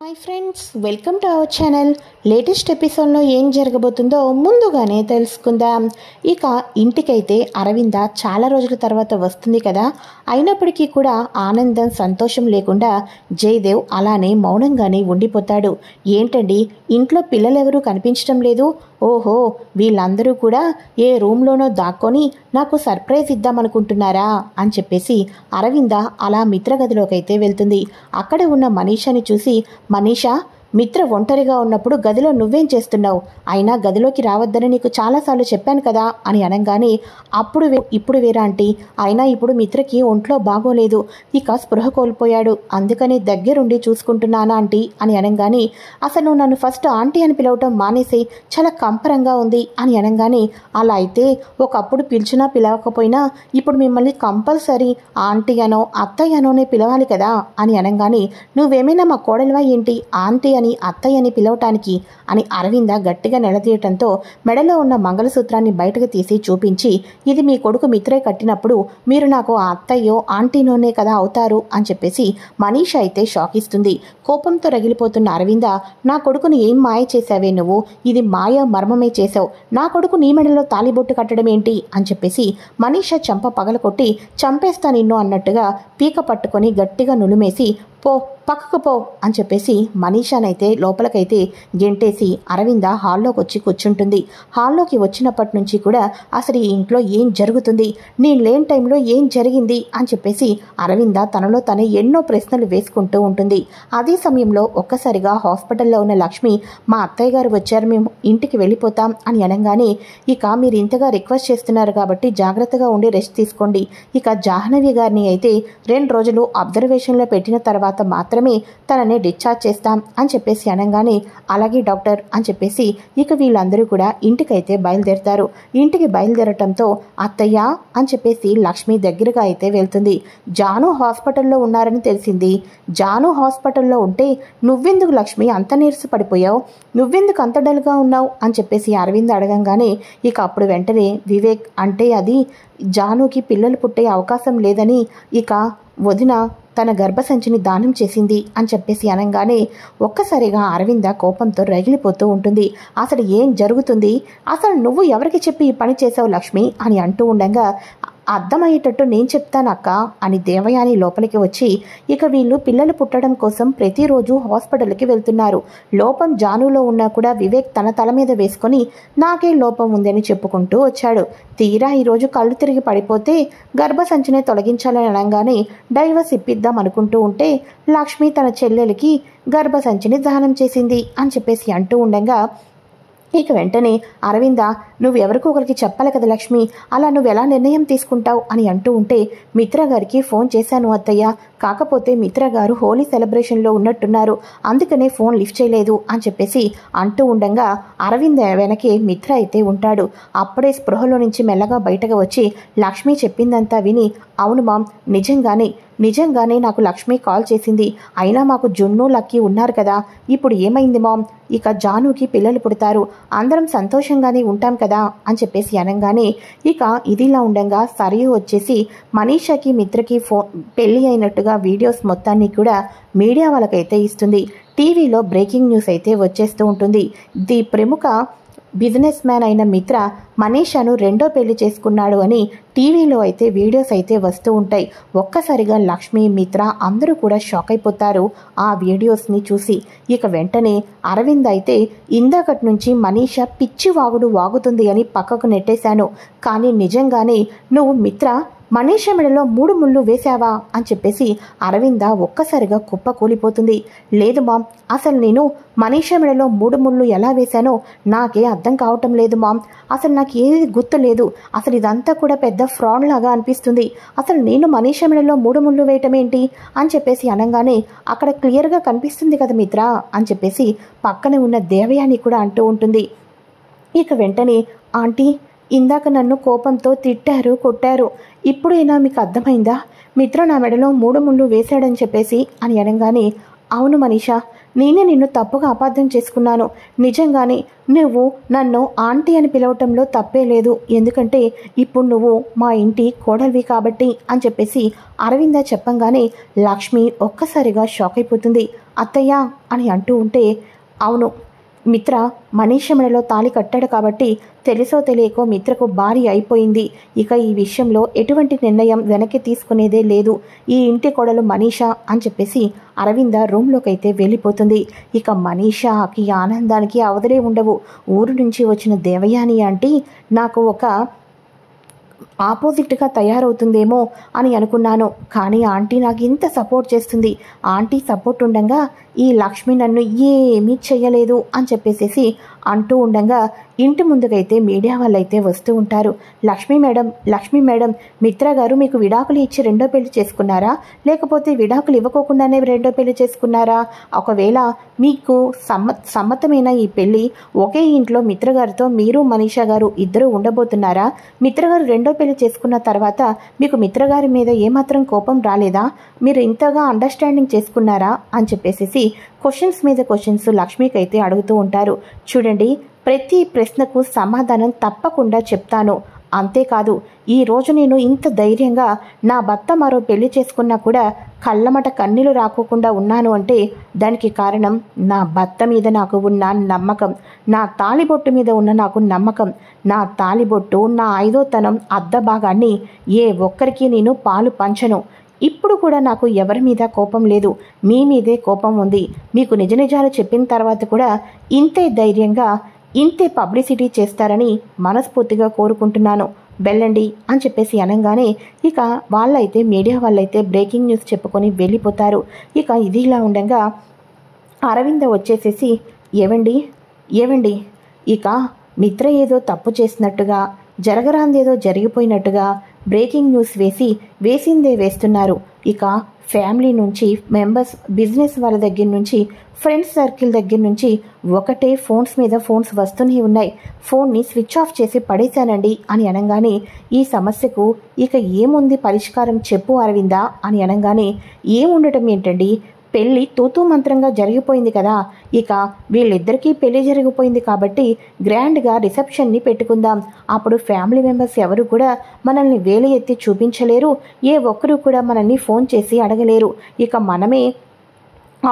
Hi friends, welcome to our channel. Latest ఎపిసోడ్లో ఏం జరగబోతుందో ముందుగానే తెలుసుకుందాం. ఇక ఇంటికైతే అరవింద చాలా రోజుల తర్వాత వస్తుంది కదా. అయినప్పటికీ కూడా ఆనందం సంతోషం లేకుండా జయదేవ్ అలానే మౌనంగానే ఉండిపోతాడు. ఏంటండి, ఇంట్లో పిల్లలెవరూ కనిపించడం లేదు? ఓహో, వీళ్ళందరూ కూడా ఏ రూమ్లోనో దాక్కొని నాకు సర్ప్రైజ్ ఇద్దామనుకుంటున్నారా అని చెప్పేసి అరవింద అలా మిత్ర గదిలోకైతే వెళ్తుంది. అక్కడ ఉన్న మనీషాని చూసి, మనీషా, మిత్ర ఒంటరిగా ఉన్నప్పుడు గదిలో నువ్వేం చేస్తున్నావు? అయినా గదిలోకి రావద్దని నీకు చాలాసార్లు చెప్పాను కదా అని అనగానే, ఇప్పుడు వేరా ఆంటీ, అయినా ఇప్పుడు మిత్రకి ఒంట్లో బాగోలేదు, ఇక స్పృహ కోల్పోయాడు, అందుకని దగ్గరుండి చూసుకుంటున్నానా ఆంటీ అని అనగానే, అసలు నన్ను ఫస్ట్ ఆంటీ అని పిలవటం మానేసి చాలా కంపరంగా ఉంది అని అనగానే, అలా అయితే ఒకప్పుడు పిలిచినా పిలవకపోయినా ఇప్పుడు మిమ్మల్ని కంపల్సరీ ఆంటీ అనో అత్తయ్య అనోనే పిలవాలి కదా అని అనగానే, నువ్వేమైనా మా కోడలివా ఏంటి ఆంటీ అని అత్తయ్య అని పిలవటానికి అని అరవింద గట్టిగా నిలదీయటంతో మెడలో ఉన్న మంగళసూత్రాన్ని బయటకు తీసి చూపించి, ఇది మీ కొడుకు మిత్రే కట్టినప్పుడు మీరు నాకు ఆ అత్తయ్యో ఆంటీనోనే కదా అవుతారు అని చెప్పేసి మనీష అయితే షాక్ ఇస్తుంది. కోపంతో రగిలిపోతున్న అరవింద, నా కొడుకుని ఏం మాయ చేశావే నువ్వు? ఇది మాయ మర్మమే చేశావు. నా కొడుకు నీ మెడలో తాలిబొట్టు కట్టడం ఏంటి అని చెప్పేసి మనీష చెంప పగలకొట్టి, చంపేస్తా నిన్ను అన్నట్టుగా పీక పట్టుకొని గట్టిగా నులిమేసి, పో పక్కకు పో అని చెప్పేసి మనీషానైతే లోపలికైతే గెంటేసి అరవింద హాల్లోకి వచ్చి కూర్చుంటుంది. హాల్లోకి వచ్చినప్పటి నుంచి కూడా అసలు ఈ ఇంట్లో ఏం జరుగుతుంది, నేను లేని టైంలో ఏం జరిగింది అని చెప్పేసి అరవింద తనలో తనే ఎన్నో ప్రశ్నలు వేసుకుంటూ ఉంటుంది. అదే సమయంలో ఒక్కసారిగా హాస్పిటల్లో ఉన్న లక్ష్మి, మా అత్తయ్య గారు వచ్చారు, మేము ఇంటికి వెళ్ళిపోతాం అని అనగానే, ఇక మీరు ఇంతగా రిక్వెస్ట్ చేస్తున్నారు కాబట్టి జాగ్రత్తగా ఉండి రెస్ట్ తీసుకోండి, ఇక జాహ్నవి గారిని అయితే 2 రోజులు అబ్జర్వేషన్లో పెట్టిన తర్వాత మాత్రమే తనని డిశ్చార్జ్ చేస్తాం అని చెప్పేసి అనగానే, అలాగే డాక్టర్ అని చెప్పేసి ఇక వీళ్ళందరూ కూడా ఇంటికైతే బయలుదేరుతారు. ఇంటికి బయలుదేరటంతో అత్తయ్య అని చెప్పేసి లక్ష్మి దగ్గరగా అయితే వెళ్తుంది. జాను హాస్పిటల్లో ఉన్నారని తెలిసింది. జాను హాస్పిటల్లో ఉంటే నువ్వెందుకు లక్ష్మి అంత నీరస పడిపోయావు, నువ్వెందుకు అంత డల్గా ఉన్నావు అని చెప్పేసి అరవింద్ అడగంగానే, ఇక అప్పుడు వెంటనే వివేక్, అంటే అది జానుకి పిల్లలు పుట్టే అవకాశం లేదని ఇక వదిన తన గర్భసంచిని దానం చేసింది అని చెప్పేసి అనగానే ఒక్కసారిగా అరవింద కోపంతో రగిలిపోతూ ఉంటుంది. అసలు ఏం జరుగుతుంది, అసలు నువ్వు ఎవరికి చెప్పి ఈ పని చేసావు లక్ష్మి అని అంటూ ఉండగా, అర్థమయ్యేటట్టు నేను చెప్తానక్క అని దేవయాని లోపలికి వచ్చి, ఇక వీళ్ళు పిల్లలు పుట్టడం కోసం ప్రతిరోజు హాస్పిటల్కి వెళ్తున్నారు, లోపం జానులో ఉన్నా కూడా వివేక్ తన తల మీద వేసుకొని నాకే లోపం ఉందని చెప్పుకుంటూ వచ్చాడు. తీరా ఈరోజు కళ్ళు తిరిగి పడిపోతే గర్భసంచినే తొలగించాలని అనగానే డైవర్స్ ఇప్పిద్దాం అనుకుంటూ ఉంటే లక్ష్మి తన చెల్లెలకి గర్భసంచిని దానం చేసింది అని చెప్పేసి అంటూ ఉండగా, ఇక వెంటనే అరవింద, నువ్వు ఎవరికో ఒకరికి చెప్పాలి కదా లక్ష్మి, అలా నువ్వు ఎలా నిర్ణయం తీసుకుంటావు అని అంటూ ఉంటే, మిత్ర గారికి ఫోన్ చేశాను అత్తయ్య, కాకపోతే మిత్ర గారు హోలీ సెలబ్రేషన్లో ఉన్నట్టున్నారు, అందుకనే ఫోన్ లిఫ్ట్ చేయలేదు అని చెప్పేసి అంటూ ఉండగా అరవింద వెనకే మిత్ర అయితే ఉంటాడు. అప్పుడే స్పృహలో నుంచి మెల్లగా బయటకు వచ్చి లక్ష్మి చెప్పిందంతా విని, అవును మామ్, నిజంగానే నాకు లక్ష్మి కాల్ చేసింది, అయినా మాకు జున్ను లక్కీ ఉన్నారు కదా, ఇప్పుడు ఏమైంది మామ్, ఇక జానుకి పిల్లలు పుడతారు, అందరం సంతోషంగానే ఉంటాం కదా అని చెప్పేసి అనగానే, ఇక ఇదిలా ఉండగా సరియు వచ్చేసి మనీషాకి మిత్రకి పెళ్ళి అయినట్టుగా వీడియోస్ మొత్తాన్ని కూడా మీడియా వాళ్ళకైతే ఇస్తుంది. టీవీలో బ్రేకింగ్ న్యూస్ అయితే వచ్చేస్తూ ఉంటుంది. ది ప్రముఖ బిజినెస్ మ్యాన్ అయిన మిత్ర మనీషాను 2వ పెళ్లి చేసుకున్నాడు అని టీవీలో అయితే వీడియోస్ అయితే వస్తూ ఉంటాయి. ఒక్కసారిగా లక్ష్మి, మిత్ర అందరూ కూడా షాక్ అయిపోతారు ఆ వీడియోస్ని చూసి. ఇక వెంటనే అరవింద్ అయితే, ఇందాకటి నుంచి మనీషా పిచ్చి వాగుతుంది అని పక్కకు నెట్టేశాను, కానీ నిజంగానే నువ్వు మిత్ర మనీషా మెడలో 3 ముళ్ళు వేశావా అని చెప్పేసి అరవింద ఒక్కసారిగా కుప్ప కూలిపోతుంది. లేదు మామ్, అసలు నేను మనీషా మెడలో 3 ముళ్ళు ఎలా వేశానో నాకే అర్థం కావటం లేదు మామ్, అసలు నాకు ఏది గుర్తు లేదు, అసలు ఇదంతా కూడా పెద్ద ఫ్రాడ్ లాగా అనిపిస్తుంది, అసలు నేను మనీషా మెడలో 3 ముళ్ళు వేయటం ఏంటి అని చెప్పేసి అనగానే, అక్కడ క్లియర్గా కనిపిస్తుంది కదా మిత్ర అని చెప్పేసి పక్కనే ఉన్న దేవయాని కూడా అంటూ ఉంటుంది. ఇక వెంటనే, ఆంటీ, ఇందాక నన్ను కోపంతో తిట్టారు, కొట్టారు, ఇప్పుడైనా మీకు అర్థమైందా, మిత్ర నా మెడలో 3 ముళ్ళు వేశాడని చెప్పేసి అని అనగానే, అవును మనీషా, నేనే నిన్ను తప్పుగా అపార్థం చేసుకున్నాను. నిజంగానే నువ్వు నన్ను ఆంటీ అని పిలవటంలో తప్పే లేదు. ఎందుకంటే ఇప్పుడు నువ్వు మా ఇంటి కోడలివి కాబట్టి అని చెప్పేసి అరవింద చెప్పంగానే లక్ష్మి ఒక్కసారిగా షాక్ అయిపోతుంది. అత్తయ్య అని అంటూ ఉంటే, అవును మిత్ర మనీష మెడలో తాళి కట్టాడు కాబట్టి తెలుసో తెలియకో మిత్రకు భార్య అయిపోయింది. ఇక ఈ విషయంలో ఎటువంటి నిర్ణయం వెనక్కి తీసుకునేదే లేదు. ఈ ఇంటి కోడలు మనీష అని చెప్పేసి అరవింద రూమ్లోకి అయితే వెళ్ళిపోతుంది. ఇక మనీషకి ఆనందానికి అవధులే ఉండవు. ఊరు నుంచి వచ్చిన దేవయాని ఆంటీ నాకు ఒక ఆపోజిట్గా తయారవుతుందేమో అని అనుకున్నాను. కానీ ఆంటీ నాకు ఇంత సపోర్ట్ చేస్తుంది. ఆంటీ సపోర్ట్ ఉండగా ఈ లక్ష్మి నన్ను ఏమీ చెయ్యలేదు అని చెప్పేసి అంటూ ఉండగా ఇంటి ముందుకైతే మీడియా వాళ్ళైతే వస్తూ ఉంటారు. లక్ష్మీ మేడం మిత్ర గారు మీకు విడాకులు ఇచ్చి రెండో పెళ్లి చేసుకున్నారా, లేకపోతే విడాకులు ఇవ్వకోకుండానే రెండో పెళ్లి చేసుకున్నారా? ఒకవేళ మీకు సమ్మతమైన ఈ పెళ్లి ఒకే ఇంట్లో మిత్ర గారితో మీరు మనీషా గారు ఇద్దరు ఉండబోతున్నారా? మిత్ర గారు రెండో పెళ్లి చేసుకున్న తర్వాత మీకు మిత్రగారి మీద ఏమాత్రం కోపం రాలేదా? మీరు ఇంతగా అండర్స్టాండింగ్ చేసుకున్నారా అని చెప్పేసి క్వశ్చన్స్ మీద క్వశ్చన్స్ లక్ష్మికి అయితే అడుగుతూ ఉంటారు. చూడండి, ప్రతి ప్రశ్నకు సమాధానం తప్పకుండా చెప్తాను. అంతేకాదు ఈరోజు నేను ఇంత ధైర్యంగా నా భర్త మరో పెళ్లి చేసుకున్నా కూడా కళ్ళమట కన్నీళ్లు రాకోకుండా ఉన్నాను అంటే దానికి కారణం నా భర్త మీద నాకు ఉన్న నమ్మకం, నా తాళిబొట్టు మీద ఉన్న నాకు నమ్మకం. నా తాళిబొట్టు, నా 5వ తనం అర్ధ భాగాన్ని ఏ ఒక్కరికి నేను పాలు పంచను. ఇప్పుడు కూడా నాకు ఎవరి మీద కోపం లేదు, మీ మీదే కోపం ఉంది. మీకు నిజ నిజాలు చెప్పిన తర్వాత కూడా ఇంతే ధైర్యంగా ఇంతే పబ్లిసిటీ చేస్తారని మనస్ఫూర్తిగా కోరుకుంటున్నాను. వెళ్ళండి అని చెప్పేసి అనగానే ఇక వాళ్ళైతే మీడియా వాళ్ళైతే బ్రేకింగ్ న్యూస్ చెప్పుకొని వెళ్ళిపోతారు. ఇక ఇది ఇలా ఉండగా అరవింద వచ్చేసేసి ఏవండి ఇక మిత్ర ఏదో తప్పు చేసినట్టుగా, జరగరాందేదో జరిగిపోయినట్టుగా బ్రేకింగ్ న్యూస్ వేసిందే వేస్తున్నారు. ఇక ఫ్యామిలీ నుంచి మెంబర్స్, బిజినెస్ వాళ్ళ దగ్గర నుంచి, ఫ్రెండ్స్ సర్కిల్ దగ్గర నుంచి ఒకటే ఫోన్స్ మీద ఫోన్స్ వస్తూనే ఉన్నాయి. ఫోన్ని స్విచ్ ఆఫ్ చేసి పడేశానండి అని అనగానే ఈ సమస్యకు ఇక ఏముంది పరిష్కారం చెప్పు అరవిందా అని అనగానే ఏముండటం ఏంటండి, పెళ్ళి తూతూ మంత్రంగా జరిగిపోయింది కదా. ఇక వీళ్ళిద్దరికీ పెళ్లి జరిగిపోయింది కాబట్టి గ్రాండ్గా రిసెప్షన్ని పెట్టుకుందాం. అప్పుడు ఫ్యామిలీ మెంబర్స్ ఎవరు కూడా మనల్ని వేలు ఎత్తి చూపించలేరు, ఏ ఒక్కరు కూడా మనల్ని ఫోన్ చేసి అడగలేరు. ఇక మనమే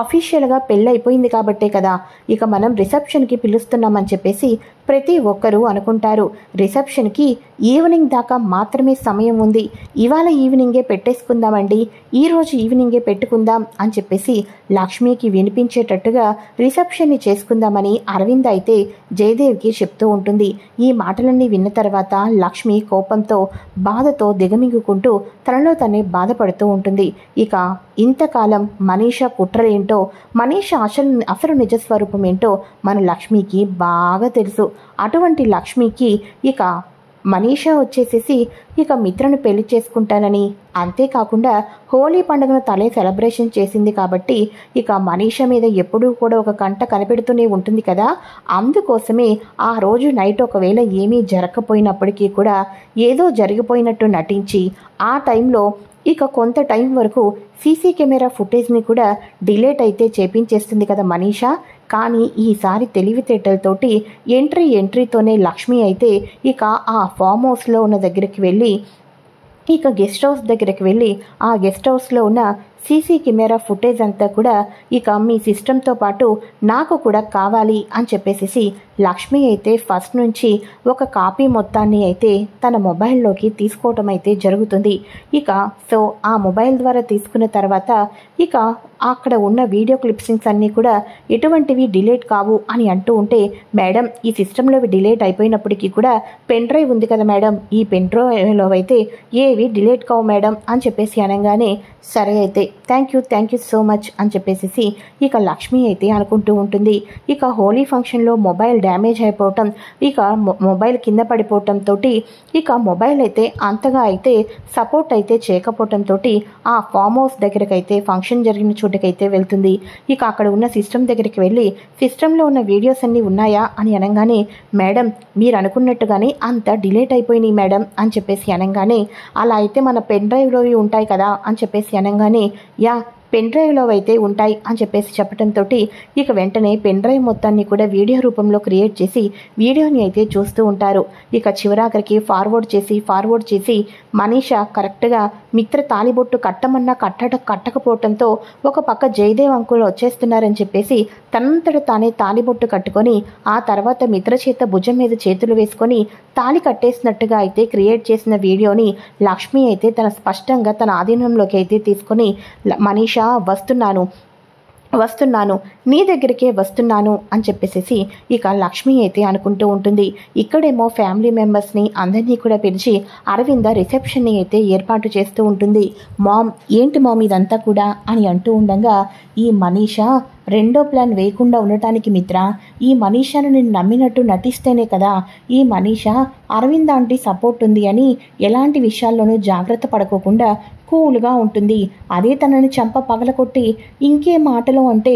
అఫీషియల్గా పెళ్ళి అయిపోయింది కాబట్టే కదా ఇక మనం రిసెప్షన్కి పిలుస్తున్నామని చెప్పేసి ప్రతి ఒక్కరూ అనుకుంటారు. రిసెప్షన్కి ఈవినింగ్ దాకా మాత్రమే సమయం ఉంది. ఇవాళ ఈవినింగే పెట్టేసుకుందామండి, ఈరోజు ఈవినింగే పెట్టుకుందాం అని చెప్పేసి లక్ష్మికి వినిపించేటట్టుగా రిసెప్షన్ని చేసుకుందామని అరవింద్ అయితే జయదేవ్కి చెప్తూ ఉంటుంది. ఈ మాటలన్నీ విన్న తర్వాత లక్ష్మి కోపంతో, బాధతో దిగమింగుకుంటూ తనలో తనే బాధపడుతూ ఉంటుంది. ఇక ఇంతకాలం మనీష కుట్రలేంటో, మనీష అసలు నిజస్వరూపం ఏంటో మన లక్ష్మికి బాగా తెలుసు. అటువంటి లక్ష్మికి ఇక మనీష వచ్చేసేసి ఇక మిత్రను పెళ్లి చేసుకుంటానని, అంతేకాకుండా హోలీ పండుగను తలే సెలబ్రేషన్ చేసింది కాబట్టి ఇక మనీష మీద ఎప్పుడూ కూడా ఒక కంట కనిపెడుతూనే ఉంటుంది కదా. అందుకోసమే ఆ రోజు నైట్ ఒకవేళ ఏమీ జరగకపోయినప్పటికీ కూడా ఏదో జరిగిపోయినట్టు నటించి ఆ టైంలో ఇక కొంత టైం వరకు సీసీ కెమెరా ఫుటేజ్ని కూడా డిలీట్ అయితే చేపించేస్తుంది కదా మనీష. కానీ ఈసారి తెలివితేటలతోటి ఎంట్రీతోనే లక్ష్మి అయితే ఇక ఆ ఫామ్ హౌస్లో ఉన్న దగ్గరికి వెళ్ళి ఇక గెస్ట్ హౌస్ దగ్గరికి వెళ్ళి ఆ గెస్ట్ హౌస్లో ఉన్న సీసీ కెమెరా ఫుటేజ్ అంతా కూడా ఇక మీ సిస్టంతో పాటు నాకు కూడా కావాలి అని చెప్పేసి లక్ష్మి అయితే ఫస్ట్ నుంచి ఒక కాపీ మొత్తాన్ని అయితే తన మొబైల్లోకి తీసుకోవటం అయితే జరుగుతుంది. ఇక సో ఆ మొబైల్ ద్వారా తీసుకున్న తర్వాత ఇక అక్కడ ఉన్న వీడియో క్లిప్సింగ్స్ అన్నీ కూడా ఎటువంటివి డిలీట్ కావు అని అంటూ ఉంటే, మేడం ఈ సిస్టంలో డిలీట్ అయిపోయినప్పటికీ కూడా పెన్ డ్రైవ్ ఉంది కదా మేడం, ఈ పెన్ డ్రైవ్లో అయితే ఏవి డిలీట్ కావు మేడం అని చెప్పేసి అనగానే సరే అయితే థ్యాంక్ యూ సో మచ్ అని చెప్పేసి ఇక లక్ష్మి అయితే అనుకుంటూ ఉంటుంది. ఇక హోలీ ఫంక్షన్లో మొబైల్ డ్యామేజ్ అయిపోవటం, ఇక మొబైల్ కింద పడిపోవటంతో ఇక మొబైల్ అయితే అంతగా అయితే సపోర్ట్ అయితే చేయకపోవటంతో ఆ ఫామ్ హౌస్ దగ్గరికి అయితే ఫంక్షన్ జరిగిన చోటుకైతే వెళ్తుంది. ఇక అక్కడ ఉన్న సిస్టమ్ దగ్గరికి వెళ్ళి సిస్టంలో ఉన్న వీడియోస్ అన్నీ ఉన్నాయా అని అనగానే, మేడం మీరు అనుకున్నట్టుగానే అంత డిలీట్ అయిపోయినాయి మేడం అని చెప్పేసి అనగానే, అలా అయితే మన పెన్ డ్రైవ్లోవి ఉంటాయి కదా అని చెప్పేసి అనగానే, యా పెన్ డ్రైవ్లో అయితే ఉంటాయి అని చెప్పేసి చెప్పడంతో ఇక వెంటనే పెన్ డ్రైవ్ మొత్తాన్ని కూడా వీడియో రూపంలో క్రియేట్ చేసి వీడియోని అయితే చూస్తూ ఉంటారు. ఇక చివరాఖరికి ఫార్వర్డ్ చేసి మనీషా కరెక్ట్గా మిత్ర తాలిబొట్టు కట్టమన్నా కట్టకపోవడంతో ఒక పక్క జయదేవ్ అంకుల్ వచ్చేస్తున్నారని చెప్పేసి తనంతట తానే తాలిబొట్టు కట్టుకొని ఆ తర్వాత మిత్ర చేత భుజం మీద చేతులు వేసుకొని తాలి కట్టేసినట్టుగా అయితే క్రియేట్ చేసిన వీడియోని లక్ష్మి అయితే స్పష్టంగా తన ఆధీనంలోకి అయితే తీసుకొని మనీషా వస్తున్నాను నీ దగ్గరికే వస్తున్నాను అని చెప్పేసి ఇక లక్ష్మి అయితే అనుకుంటూ ఉంటుంది. ఇక్కడేమో ఫ్యామిలీ మెంబర్స్ని అందరినీ కూడా పిలిచి అరవింద రిసెప్షన్ని అయితే ఏర్పాటు చేస్తూ ఉంటుంది. మామ్ ఏంటి మామ్ ఇదంతా కూడా అని అంటూ ఉండగా ఈ మనీషా రెండో ప్లాన్ వేయకుండా ఉండటానికి మిత్ర, ఈ మనీషాను నేను నమ్మినట్టు నటిస్తేనే కదా ఈ మనీషా అరవింద్ ఆంటీ సపోర్ట్ ఉంది అని ఎలాంటి విషయాల్లోనూ జాగ్రత్త పడుకోకుండా కూల్గా ఉంటుంది. అదే తనని చంప పగలకొట్టి ఇంకే మాటలు అంటే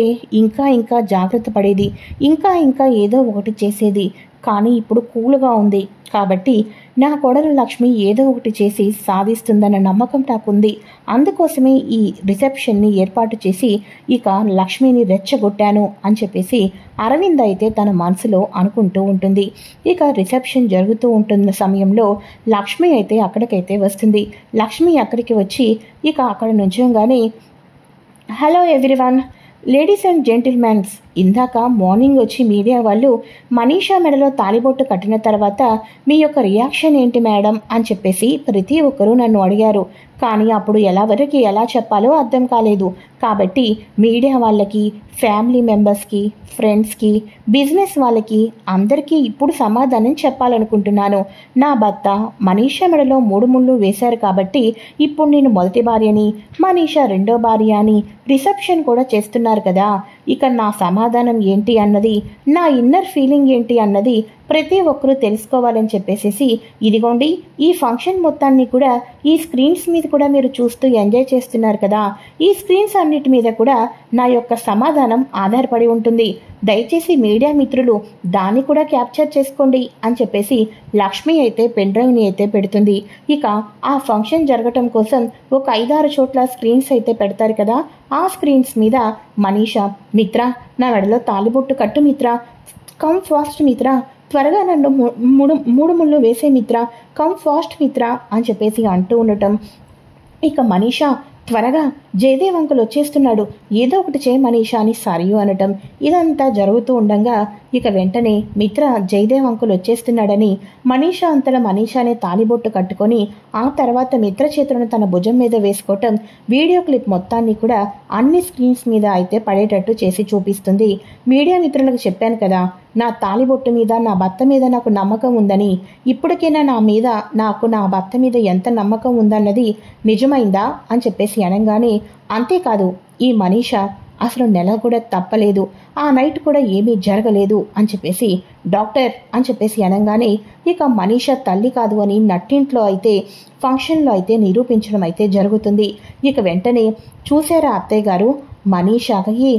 ఇంకా జాగ్రత్త పడేది, ఇంకా ఏదో ఒకటి చేసేది. కానీ ఇప్పుడు కూల్గా ఉంది కాబట్టి నా కోడలు లక్ష్మి ఏదో ఒకటి చేసి సాధిస్తుందన్న నమ్మకం నాకుంది. అందుకోసమే ఈ రిసెప్షన్ని ఏర్పాటు చేసి ఇక లక్ష్మిని రెచ్చగొట్టాను అని చెప్పేసి అరవింద్ అయితే తన మనసులో అనుకుంటూ ఉంటుంది. ఇక రిసెప్షన్ జరుగుతూ ఉంటున్న సమయంలో లక్ష్మి అయితే అక్కడికైతే వస్తుంది. లక్ష్మి అక్కడికి వచ్చి ఇక అక్కడ నుంచోగానే hello everyone, ladies and gentlemens, ఇందాక మార్నింగ్ వచ్చి మీడియా వాళ్ళు మనీషా మెడలో తాలిబొట్టు కట్టిన తర్వాత మీ యొక్క రియాక్షన్ ఏంటి మేడం అని చెప్పేసి ప్రతి ఒక్కరూ నన్ను అడిగారు. కానీ అప్పుడు ఎలా చెప్పాలో అర్థం కాలేదు. కాబట్టి మీడియా వాళ్ళకి, ఫ్యామిలీ మెంబర్స్కి, ఫ్రెండ్స్కి, బిజినెస్ వాళ్ళకి అందరికీ ఇప్పుడు సమాధానం చెప్పాలనుకుంటున్నాను. నా భర్త మనీషా మెడలో 3 ముళ్ళు వేశారు కాబట్టి ఇప్పుడు నేను మొదటి భార్యని, మనీషా రెండో భార్య అని రిసెప్షన్ కూడా చేస్తున్నారు కదా. ఇక నా సమాధానం ఏంటి అన్నది, నా ఇన్నర్ ఫీలింగ్ ఏంటి అన్నది ప్రతి ఒక్కరూ తెలుసుకోవాలని చెప్పేసి ఇదిగోండి ఈ ఫంక్షన్ మొత్తాన్ని కూడా ఈ స్క్రీన్స్ మీద కూడా మీరు చూస్తూ ఎంజాయ్ చేస్తున్నారు కదా. ఈ స్క్రీన్స్ అన్నిటి మీద కూడా నా యొక్క సమాధానం ఆధారపడి ఉంటుంది. దయచేసి మీడియా మిత్రులు దాన్ని కూడా క్యాప్చర్ చేసుకోండి అని చెప్పేసి లక్ష్మి అయితే పెన్ డ్రైవ్ని అయితే పెడుతుంది. ఇక ఆ ఫంక్షన్ జరగటం కోసం ఒక 5-6 చోట్ల స్క్రీన్స్ అయితే పెడతారు కదా. ఆ స్క్రీన్స్ మీద మనీషా, మిత్ర నా మెడలో తాలిబొట్టు కట్టు మిత్ర, కమ్ ఫాస్ట్ మిత్ర, త్వరగా నన్ను 3 ముళ్ళు వేసే మిత్ర, కమ్ ఫాస్ట్ మిత్ర అని చెప్పేసి అంటూ ఉండటం. ఇక మనీషా త్వరగా జయదేవ్ అంకుల్ వచ్చేస్తున్నాడు, ఏదో ఒకటి చేయి మనీషా అని సరియు అనటం. ఇదంతా జరుగుతూ ఉండగా ఇక వెంటనే మిత్ర జయదేవ్ అంకుల్ వచ్చేస్తున్నాడని మనీషా అంతలో మనీషానే తాలిబొట్టు కట్టుకొని ఆ తర్వాత మిత్ర చేతులను తన భుజం మీద వేసుకోవటం వీడియో క్లిప్ మొత్తాన్ని కూడా అన్ని స్క్రీన్స్ మీద అయితే పడేటట్టు చేసి చూపిస్తుంది. మీడియా మిత్రులకు చెప్పాను కదా నా తాలిబొట్టు మీద, నా భర్త మీద నాకు నమ్మకం ఉందని. ఇప్పటికైనా నా భర్త మీద ఎంత నమ్మకం ఉందన్నది నిజమైందా అని చెప్పేసి అనగానే, అంతేకాదు ఈ మనీషా అసలు నెల కూడా తప్పలేదు, ఆ నైట్ కూడా ఏమీ జరగలేదు అని చెప్పేసి డాక్టర్ అని చెప్పేసి అనగానే ఇక మనీషా తల్లి కాదు అని నట్టింట్లో అయితే ఫంక్షన్లో అయితే నిరూపించడం అయితే జరుగుతుంది. ఇక వెంటనే చూసారా అత్తయ్య గారు మనీషాకి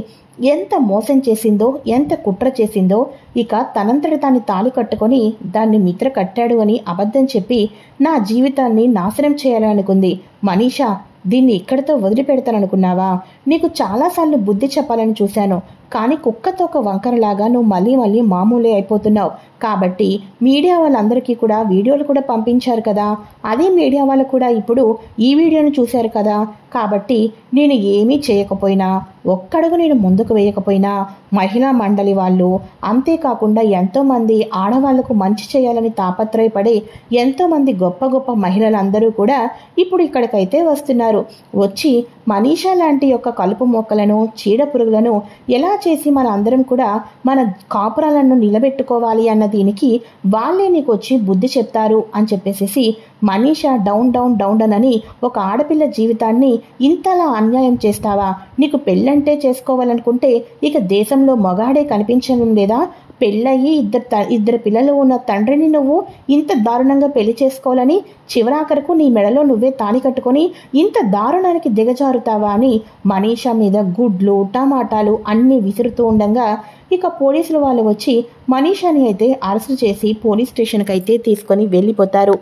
ఎంత మోసం చేసిందో, ఎంత కుట్ర చేసిందో. ఇక తనంతట తాన్ని తాళి కట్టుకొని దాన్ని మిత్ర కట్టాడు అని అబద్ధం చెప్పి నా జీవితాన్ని నాశనం చేయాలనుకుంది. మనీషా దీన్ని ఇక్కడితో వదిలిపెడతాననుకున్నావా? నీకు చాలాసార్లు బుద్ధి చెప్పాలని చూశాను, కానీ కుక్కతో ఒక వంకరలాగా నువ్వు మళ్ళీ మామూలే అయిపోతున్నావు. కాబట్టి మీడియా వాళ్ళందరికీ కూడా వీడియోలు కూడా పంపించారు కదా, అదే మీడియా వాళ్ళు కూడా ఇప్పుడు ఈ వీడియోను చూశారు కదా. కాబట్టి నేను ఏమీ చేయకపోయినా, ఒక్కడుగు నేను ముందుకు వేయకపోయినా మహిళా మండలి వాళ్ళు, అంతేకాకుండా ఎంతోమంది ఆడవాళ్లకు మంచి చేయాలని తాపత్రయపడే ఎంతోమంది గొప్ప గొప్ప మహిళలందరూ కూడా ఇప్పుడు ఇక్కడికైతే వస్తున్నారు. వచ్చి మనీషా లాంటి యొక్క కలుపు మొక్కలను, చీడ పురుగులను ఎలా చేసి మన అందరం కూడా మన కాపురాలను నిలబెట్టుకోవాలి అన్న దీనికి వాళ్ళే నీకు వచ్చి బుద్ధి చెప్తారు అని చెప్పేసి మనీషా డౌన్ అని ఒక ఆడపిల్ల జీవితాన్ని ఇంతలా అన్యాయం చేస్తావా? నీకు పెళ్ళంటే చేసుకోవాలనుకుంటే ఇక దేశంలో మగాడే కనిపించడం లేదా? పెళ్ళయి ఇద్దరు పిల్లలు ఉన్న తండ్రిని నువ్వు ఇంత దారుణంగా పెళ్లి చేసుకోవాలని చివరాఖరకు నీ మెడలో నువ్వే తాళి కట్టుకొని ఇంత దారుణానికి దిగజారుతావా అని మనీషా మీద గుడ్లు, టమాటాలు అన్నీ విసురుతూ ఉండగా ఇక పోలీసులు వాళ్ళు వచ్చి మనీషాని అయితే అరెస్ట్ చేసి పోలీస్ స్టేషన్కి అయితే తీసుకొని వెళ్ళిపోతారు.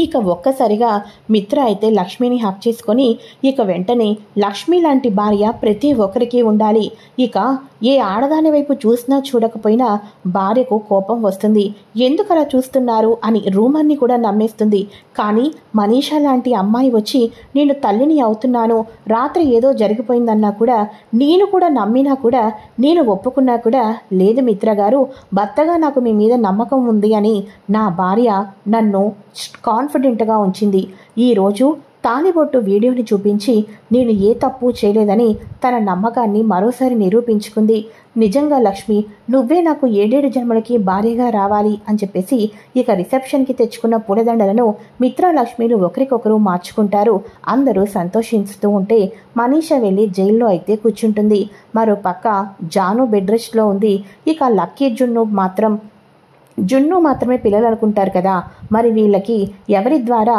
ఇక ఒక్కసారిగా మిత్ర అయితే లక్ష్మిని హక్ చేసుకొని ఇక వెంటనే లక్ష్మి లాంటి భార్య ప్రతి ఒక్కరికి ఉండాలి. ఇక ఏ ఆడదాని వైపు చూసినా చూడకపోయినా భార్యకు కోపం వస్తుంది. ఎందుకు అలా చూస్తున్నారు అని రూమర్ని కూడా నమ్మేస్తుంది. కానీ మనీషా లాంటి అమ్మాయి వచ్చి నేను తల్లిని అవుతున్నాను, రాత్రి ఏదో జరిగిపోయిందన్నా కూడా నేను కూడా నమ్మినా కూడా నేను ఒప్పుకున్నా కూడా లేదు మిత్ర గారు, భర్తగా నాకు మీ మీద నమ్మకం ఉంది అని నా భార్య నన్ను కాన్ఫిడెంట్గా ఉంచింది. ఈరోజు తాలిబొట్టు వీడియోని చూపించి నేను ఏ తప్పు చేయలేదని తన నమ్మకాన్ని మరోసారి నిరూపించుకుంది. నిజంగా లక్ష్మి, నువ్వే నాకు 7 జన్మలకి భార్యగా రావాలి అని చెప్పేసి ఇక రిసెప్షన్కి తెచ్చుకున్న పూలదండలను మిత్ర లక్ష్మిలు ఒకరికొకరు మార్చుకుంటారు. అందరూ సంతోషిస్తూ ఉంటే మనీషా వెళ్ళి జైల్లో అయితే కూర్చుంటుంది. మరో పక్క జాను బెడ్ రెస్ట్లో ఉంది. ఇక లక్కీ జున్ను మాత్రమే పిల్లలు అనుకుంటారు కదా, మరి వీళ్ళకి ఎవరి ద్వారా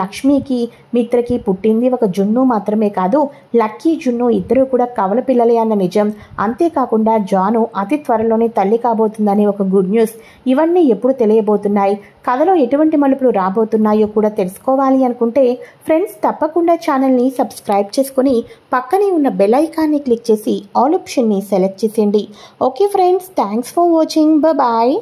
లక్ష్మికి మిత్రకి పుట్టింది ఒక జున్ను మాత్రమే కాదు, లక్కీ జున్ను ఇద్దరు కూడా కవల పిల్లలే అన్న నిజం. అంతేకాకుండా జాను అతి త్వరలోనే తల్లి కాబోతుందని ఒక గుడ్ న్యూస్. ఇవన్నీ ఎప్పుడు తెలియబోతున్నాయి, కథలో ఎటువంటి మలుపులు రాబోతున్నాయో కూడా తెలుసుకోవాలి అనుకుంటే ఫ్రెండ్స్ తప్పకుండా ఛానల్ని సబ్స్క్రైబ్ చేసుకొని పక్కనే ఉన్న బెల్ ఐకాన్ని క్లిక్ చేసి ఆల్ ఆప్షన్ని సెలెక్ట్ చేసేయండి. Okay friends, thanks for watching. Bye.